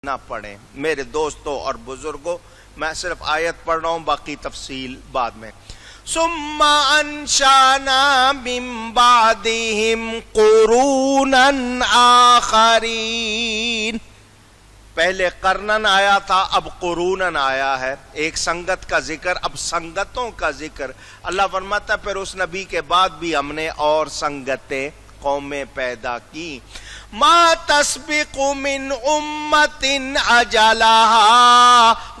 نہ پڑھیں میرے دوستوں اور بزرگوں. میں صرف آیت پڑھ رہا ہوں، باقی تفصیل بعد میں. ثم انشانا من بعدهم قرونا آخرین. پہلے قرنن آیا تھا، اب قرونن آیا ہے. ایک سنگت کا ذکر، اب سنگتوں کا ذکر. اللہ فرماتا ہے پھر اس نبی کے بعد بھی ہم نے اور سنگتیں قومیں پیدا کی. ما تسبق من امت اجلها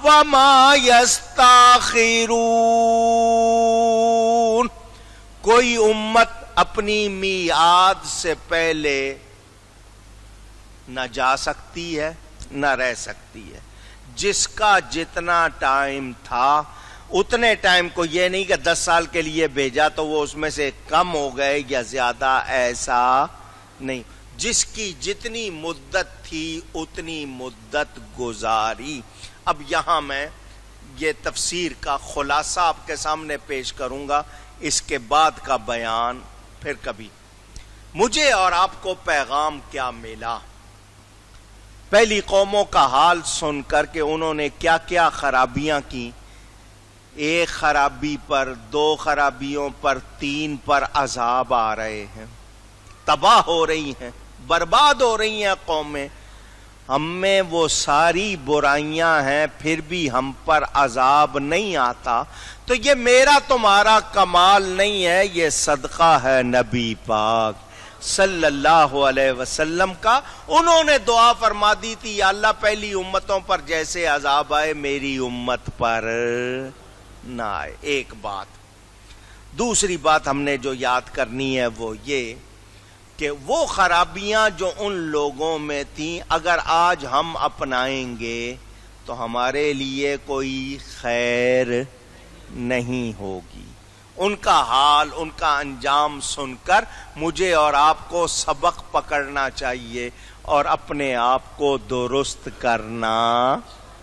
وما یستاخرون. کوئی امت اپنی میعاد سے پہلے نہ جا سکتی ہے نہ رہ سکتی ہے. جس کا جتنا ٹائم تھا اتنے ٹائم کو، یہ نہیں کہ 10 سال کے لیے بھیجا تو وہ اس میں سے کم ہو گئے یا زیادہ، ایسا نہیں. جس کی جتنی مدت تھی اتنی مدت گزاری. اب یہاں میں یہ تفسیر کا خلاصہ آپ کے سامنے پیش کروں گا، اس کے بعد کا بیان پھر کبھی. مجھے اور آپ کو پیغام کیا ملا؟ پہلی قوموں کا حال سن کر کے انہوں نے کیا کیا خرابیاں کی. ایک خرابی پر، 2 خرابیوں پر، 3 پر عذاب آ رہے ہیں. تباہ ہو رہی ہیں، برباد ہو رہی ہیں قومیں. ہم میں وہ ساری برائیاں ہیں پھر بھی ہم پر عذاب نہیں آتا. تو یہ میرا تمہارا کمال نہیں ہے، یہ صدقہ ہے نبی پاک صلی اللہ علیہ وسلم کا. انہوں نے دعا فرما دی تھی یا اللہ پہلی امتوں پر جیسے عذاب آئے میری امت پر نہ آئے. ایک بات. دوسری بات ہم نے جو یاد کرنی ہے وہ یہ کہ وہ خرابیاں جو ان لوگوں میں تھیں اگر آج ہم اپنائیں گے تو ہمارے لیے کوئی خیر نہیں ہوگی. ان کا حال، ان کا انجام سن کر مجھے اور آپ کو سبق پکڑنا چاہیے اور اپنے آپ کو درست کرنا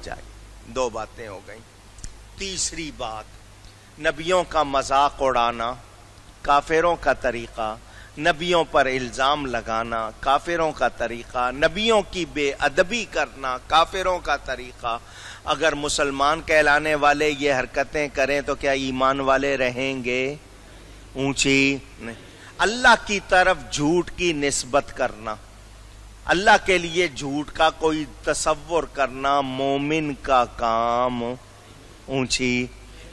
چاہیے. 2 باتیں ہو گئیں. تیسری بات، نبیوں کا مذاق اڑانا کافروں کا طریقہ، نبیوں پر الزام لگانا کافروں کا طریقہ، نبیوں کی بے ادبی کرنا کافروں کا طریقہ. اگر مسلمان کہلانے والے یہ حرکتیں کریں تو کیا ایمان والے رہیں گے؟ اونچی نہیں. اللہ کی طرف جھوٹ کی نسبت کرنا، اللہ کے لیے جھوٹ کا کوئی تصور کرنا مومن کا کام. اونچی.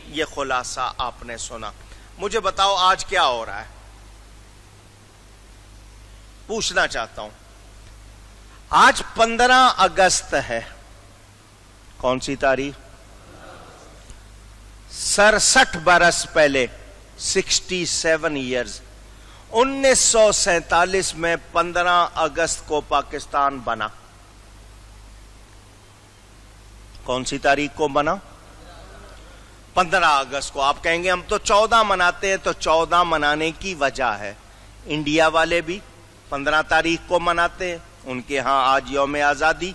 یہ خلاصہ آپ نے سنا. مجھے بتاؤ آج کیا ہو رہا ہے؟ پوچھنا چاہتا ہوں. آج 15 اگست ہے. کون سی تاریخ؟ 67 برس پہلے، 67 ایئرز. 1947 میں 15 اگست کو پاکستان بنا. کون سی تاریخ کو بنا؟ 15 اگست کو. آپ کہیں گے ہم تو 14 مناتے ہیں، تو 14 منانے کی وجہ ہے. انڈیا والے بھی 15 تاریخ کو مناتے ہیں، ان کے ہاں آج یوم آزادی.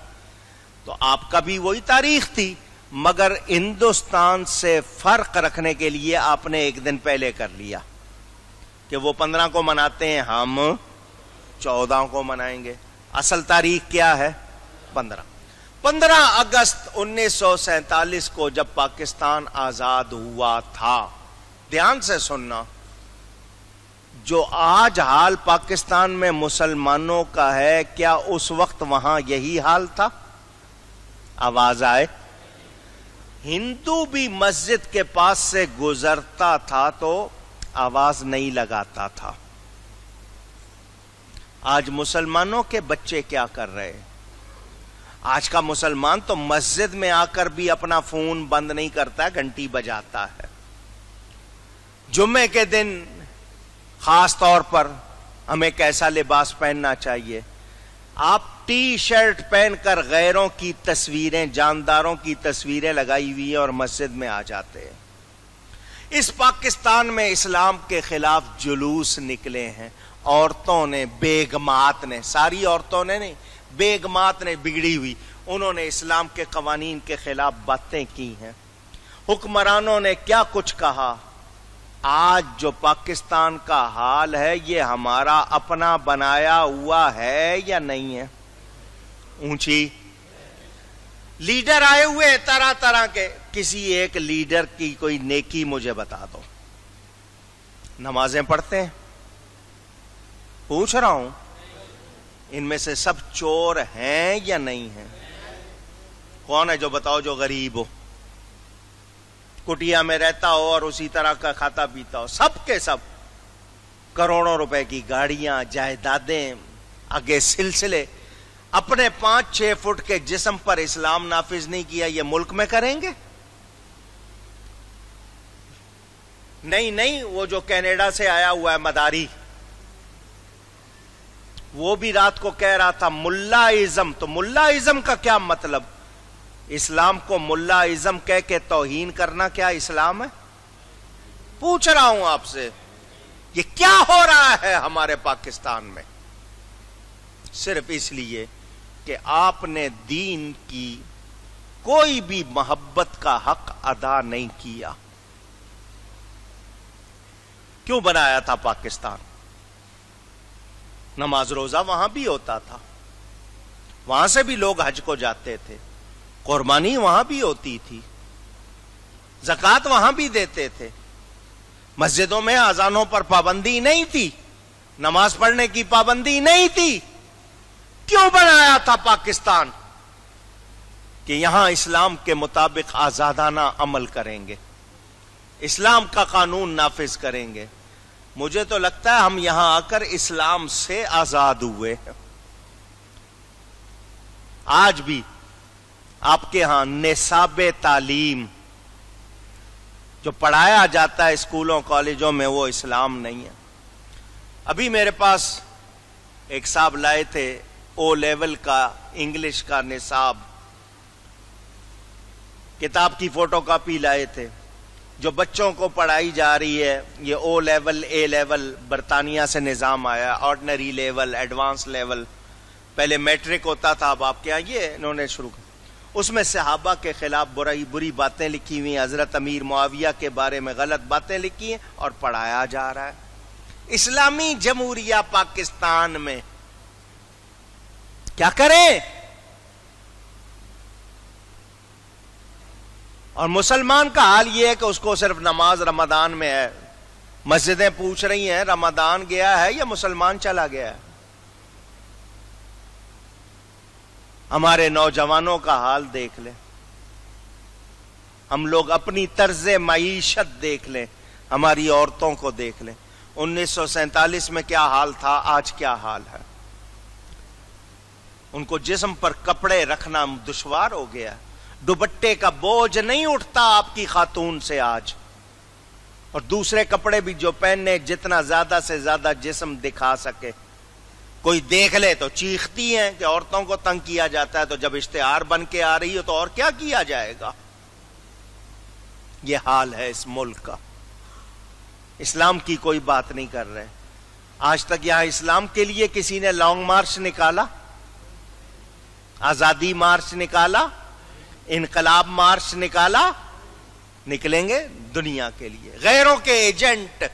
تو آپ کا بھی وہی تاریخ تھی، مگر ہندوستان سے فرق رکھنے کے لیے آپ نے ایک دن پہلے کر لیا کہ وہ 15 کو مناتے ہیں، ہم 14 کو منائیں گے. اصل تاریخ کیا ہے؟ 15 اگست 1947 کو جب پاکستان آزاد ہوا تھا. دھیان سے سننا. جو آج حال پاکستان میں مسلمانوں کا ہے، کیا اس وقت وہاں یہی حال تھا؟ آواز آئے. ہندو بھی مسجد کے پاس سے گزرتا تھا تو آواز نہیں لگاتا تھا. آج مسلمانوں کے بچے کیا کر رہے ہیں؟ آج کا مسلمان تو مسجد میں آ کر بھی اپنا فون بند نہیں کرتا، گھنٹی بجاتا ہے. جمعے کے دن خاص طور پر ہمیں کیسا لباس پہننا چاہیے؟ آپ ٹی شرٹ پہن کر غیروں کی تصویریں، جانداروں کی تصویریں لگائی ہوئی ہیں اور مسجد میں آ جاتے ہیں. اس پاکستان میں اسلام کے خلاف جلوس نکلے ہیں. عورتوں نے، بیگمات نے، ساری عورتوں نے نہیں، بیگمات نے بگڑی ہوئی، انہوں نے اسلام کے قوانین کے خلاف باتیں کی ہیں. حکمرانوں نے کیا کچھ کہا. آج جو پاکستان کا حال ہے یہ ہمارا اپنا بنایا ہوا ہے یا نہیں ہے؟ اونچی. لیڈر آئے ہوئے ہیں طرح طرح کے، کسی ایک لیڈر کی کوئی نیکی مجھے بتا دو۔ نمازیں پڑھتے ہیں؟ پوچھ رہا ہوں، ان میں سے سب چور ہیں یا نہیں ہیں؟ کون ہے جو بتاؤ جو غریب ہو، کٹیا میں رہتا ہو اور اسی طرح کا کھاتا پیتا ہو؟ سب کے سب کروڑوں روپے کی گاڑیاں، جائیدادیں، آگے سلسلے، اپنے 5-6 فٹ کے جسم پر اسلام نافذ نہیں کیا، یہ ملک میں کریں گے؟ نہیں، وہ جو کینیڈا سے آیا ہوا ہے مداری، وہ بھی رات کو کہہ رہا تھا ملا ازم۔ تو ملا ازم کا کیا مطلب؟ اسلام کو ملا ازم کہہ کے توہین کرنا کیا اسلام ہے؟ پوچھ رہا ہوں آپ سے، یہ کیا ہو رہا ہے ہمارے پاکستان میں؟ صرف اس لیے کہ آپ نے دین کی کوئی بھی محبت کا حق ادا نہیں کیا۔ کیوں بنایا تھا پاکستان؟ نماز روزہ وہاں بھی ہوتا تھا، وہاں سے بھی لوگ حج کو جاتے تھے، قربانی وہاں بھی ہوتی تھی، زکوٰۃ وہاں بھی دیتے تھے، مسجدوں میں اذانوں پر پابندی نہیں تھی، نماز پڑھنے کی پابندی نہیں تھی۔ کیوں بنایا تھا پاکستان؟ کہ یہاں اسلام کے مطابق آزادانہ عمل کریں گے، اسلام کا قانون نافذ کریں گے۔ مجھے تو لگتا ہے ہم یہاں آ کر اسلام سے آزاد ہوئے ہیں۔ آج بھی آپ کے ہاں نصاب تعلیم جو پڑھایا جاتا ہے اسکولوں کالجوں میں، وہ اسلام نہیں ہے۔ ابھی میرے پاس ایک صاحب لائے تھے او لیول کا انگلش کا نصاب، کتاب کی فوٹو کاپی لائے تھے، جو بچوں کو پڑھائی جا رہی ہے۔ یہ او لیول، اے لیول برطانیہ سے نظام آیا، آرڈنری لیول، ایڈوانس لیول، پہلے میٹرک ہوتا تھا، اب آپ کے یہاں یہ انہوں نے شروع کیا۔ اس میں صحابہ کے خلاف بری باتیں لکھی ہوئی ہیں، حضرت امیر معاویہ کے بارے میں غلط باتیں لکھی ہیں اور پڑھایا جا رہا ہے۔ اسلامی جمہوریہ پاکستان میں کیا کریں؟ اور مسلمان کا حال یہ ہے کہ اس کو صرف نماز رمضان میں ہے۔ مسجدیں پوچھ رہی ہیں رمضان گیا ہے یا مسلمان چلا گیا ہے؟ ہمارے نوجوانوں کا حال دیکھ لیں، ہم لوگ اپنی طرز معیشت دیکھ لیں، ہماری عورتوں کو دیکھ لیں۔ 1947 میں کیا حال تھا، آج کیا حال ہے؟ ان کو جسم پر کپڑے رکھنا دشوار ہو گیا، دوپٹے کا بوجھ نہیں اٹھتا آپ کی خاتون سے آج، اور دوسرے کپڑے بھی جو پہننے جتنا زیادہ سے زیادہ جسم دکھا سکے۔ کوئی دیکھ لے تو چیختی ہیں کہ عورتوں کو تنگ کیا جاتا ہے، تو جب اشتہار بن کے آ رہی ہو تو اور کیا کیا جائے گا؟ یہ حال ہے اس ملک کا۔ اسلام کی کوئی بات نہیں کر رہے۔ آج تک یہاں اسلام کے لیے کسی نے لانگ مارچ نکالا، آزادی مارچ نکالا، انقلاب مارچ نکالا؟ نکلیں گے دنیا کے لیے۔ غیروں کے ایجنٹ،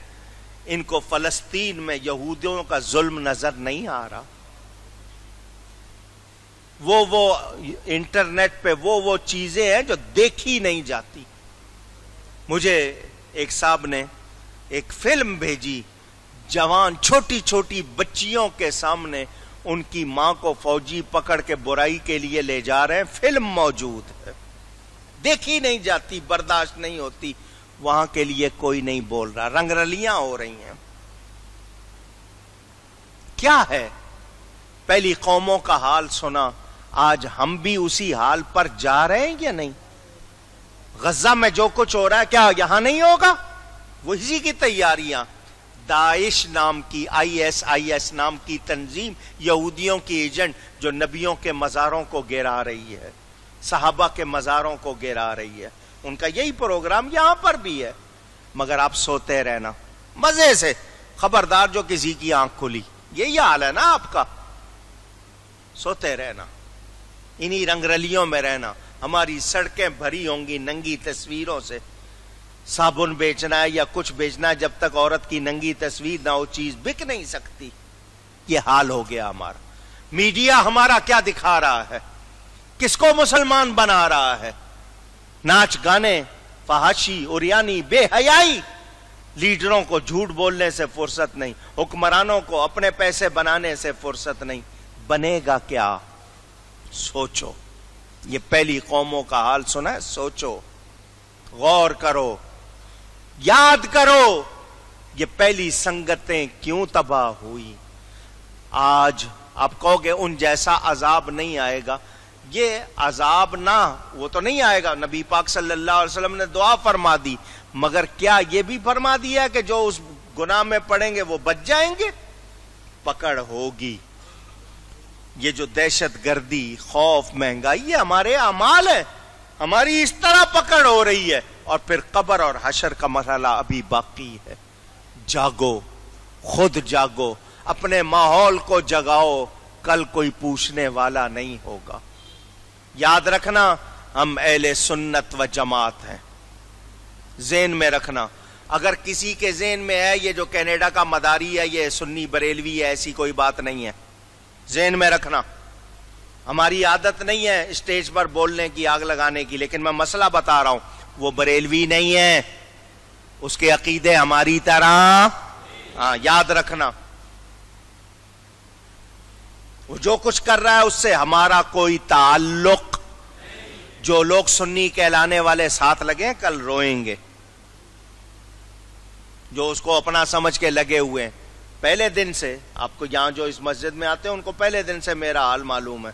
ان کو فلسطین میں یہودیوں کا ظلم نظر نہیں آ رہا؟ وہ انٹرنیٹ پہ وہ چیزیں ہیں جو دیکھی نہیں جاتی۔ مجھے ایک صاحب نے ایک فلم بھیجی، جوان چھوٹی چھوٹی بچیوں کے سامنے ان کی ماں کو فوجی پکڑ کے برائی کے لیے لے جا رہے ہیں، فلم موجود ہے، دیکھی نہیں جاتی، برداشت نہیں ہوتی۔ وہاں کے لیے کوئی نہیں بول رہا، رنگ رلیاں ہو رہی ہیں۔ کیا ہے؟ پہلی قوموں کا حال سنا، آج ہم بھی اسی حال پر جا رہے ہیں یا نہیں؟ غزہ میں جو کچھ ہو رہا ہے کیا یہاں نہیں ہوگا؟ وہ اسی کی تیاریاں۔ داعش نام کی، IS نام کی تنظیم، یہودیوں کی ایجنٹ جو نبیوں کے مزاروں کو گرا رہی ہے، صحابہ کے مزاروں کو گرا رہی ہے، ان کا یہی پروگرام یہاں پر بھی ہے۔ مگر آپ سوتے رہنا مزے سے، خبردار جو کسی کی آنکھ کھلی، یہی حال ہے نا آپ کا، سوتے رہنا، انہی رنگ رلیوں میں رہنا۔ ہماری سڑکیں بھری ہوں گی ننگی تصویروں سے، صابن بیچنا ہے یا کچھ بیچنا ہے، جب تک عورت کی ننگی تصویر نہ ہو چیز بک نہیں سکتی۔ یہ حال ہو گیا ہمارا۔ میڈیا ہمارا کیا دکھا رہا ہے؟ کس کو مسلمان بنا رہا ہے؟ ناچ گانے، فحاشی، عریانی، بے حیائی. لیڈروں کو جھوٹ بولنے سے فرصت نہیں، حکمرانوں کو اپنے پیسے بنانے سے فرصت نہیں. بنے گا کیا؟ سوچو. یہ پہلی قوموں کا حال سنا ہے؟ سوچو، غور کرو، یاد کرو یہ پہلی سنگتیں کیوں تباہ ہوئی. آج آپ کہو گے ان جیسا عذاب نہیں آئے گا. یہ عذاب نہ وہ تو نہیں آئے گا. نبی پاک صلی اللہ علیہ وسلم نے دعا فرما دی، مگر کیا یہ بھی فرما دیا کہ جو اس گناہ میں پڑیں گے وہ بچ جائیں گے؟ پکڑ ہوگی. یہ جو دہشت گردی، خوف، مہنگائی، یہ ہمارے اعمال ہیں. ہماری اس طرح پکڑ ہو رہی ہے. اور پھر قبر اور حشر کا مرحلہ ابھی باقی ہے. جاگو، خود جاگو، اپنے ماحول کو جگاؤ. کل کوئی پوچھنے والا نہیں ہوگا. یاد رکھنا ہم اہل سنت و جماعت ہیں. ذہن میں رکھنا. اگر کسی کے ذہن میں ہے یہ جو کینیڈا کا مداری ہے یہ سنی بریلوی ہے، ایسی کوئی بات نہیں ہے. ذہن میں رکھنا. ہماری عادت نہیں ہے اسٹیج پر بولنے کی، آگ لگانے کی، لیکن میں مسئلہ بتا رہا ہوں. وہ بریلوی نہیں ہے، اس کے عقیدے ہماری طرح. یاد رکھنا وہ جو کچھ کر رہا ہے اس سے ہمارا کوئی تعلق. جو لوگ سنی کہلانے والے ساتھ لگے کل روئیں گے. جو اس کو اپنا سمجھ کے لگے ہوئے ہیں پہلے دن سے. آپ کو یہاں جو اس مسجد میں آتے ہیں ان کو پہلے دن سے میرا حال معلوم ہے.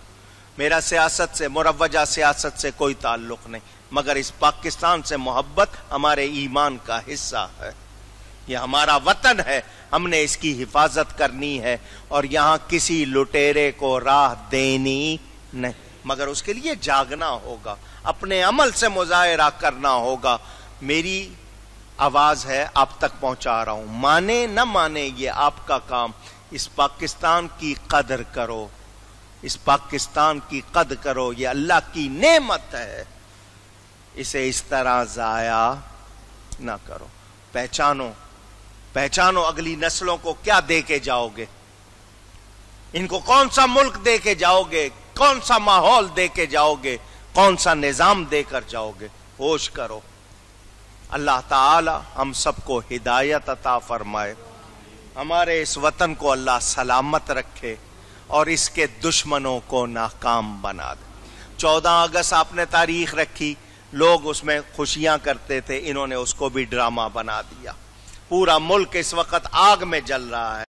میرا سیاست سے، مروجہ سیاست سے کوئی تعلق نہیں، مگر اس پاکستان سے محبت ہمارے ایمان کا حصہ ہے. یہ ہمارا وطن ہے، ہم نے اس کی حفاظت کرنی ہے. اور یہاں کسی لٹیرے کو راہ دینی نہیں، مگر اس کے لیے جاگنا ہوگا، اپنے عمل سے مظاہرہ کرنا ہوگا. میری آواز ہے آپ تک پہنچا رہا ہوں. مانے نہ مانے یہ آپ کا کام. اس پاکستان کی قدر کرو، اس پاکستان کی قدر کرو. یہ اللہ کی نعمت ہے، اسے اس طرح ضائع نہ کرو. پہچانو، پہچانو اگلی نسلوں کو کیا دے کے جاؤ گے. ان کو کون سا ملک دے کے جاؤ گے، کون سا ماحول دے کے جاؤ گے، کون سا نظام دے کر جاؤ گے. ہوش کرو. اللہ تعالی ہم سب کو ہدایت عطا فرمائے. ہمارے اس وطن کو اللہ سلامت رکھے اور اس کے دشمنوں کو ناکام بنا دے. 14 اگست آپ نے تاریخ رکھی، لوگ اس میں خوشیاں کرتے تھے، انہوں نے اس کو بھی ڈرامہ بنا دیا. پورا ملک اس وقت آگ میں جل رہا ہے.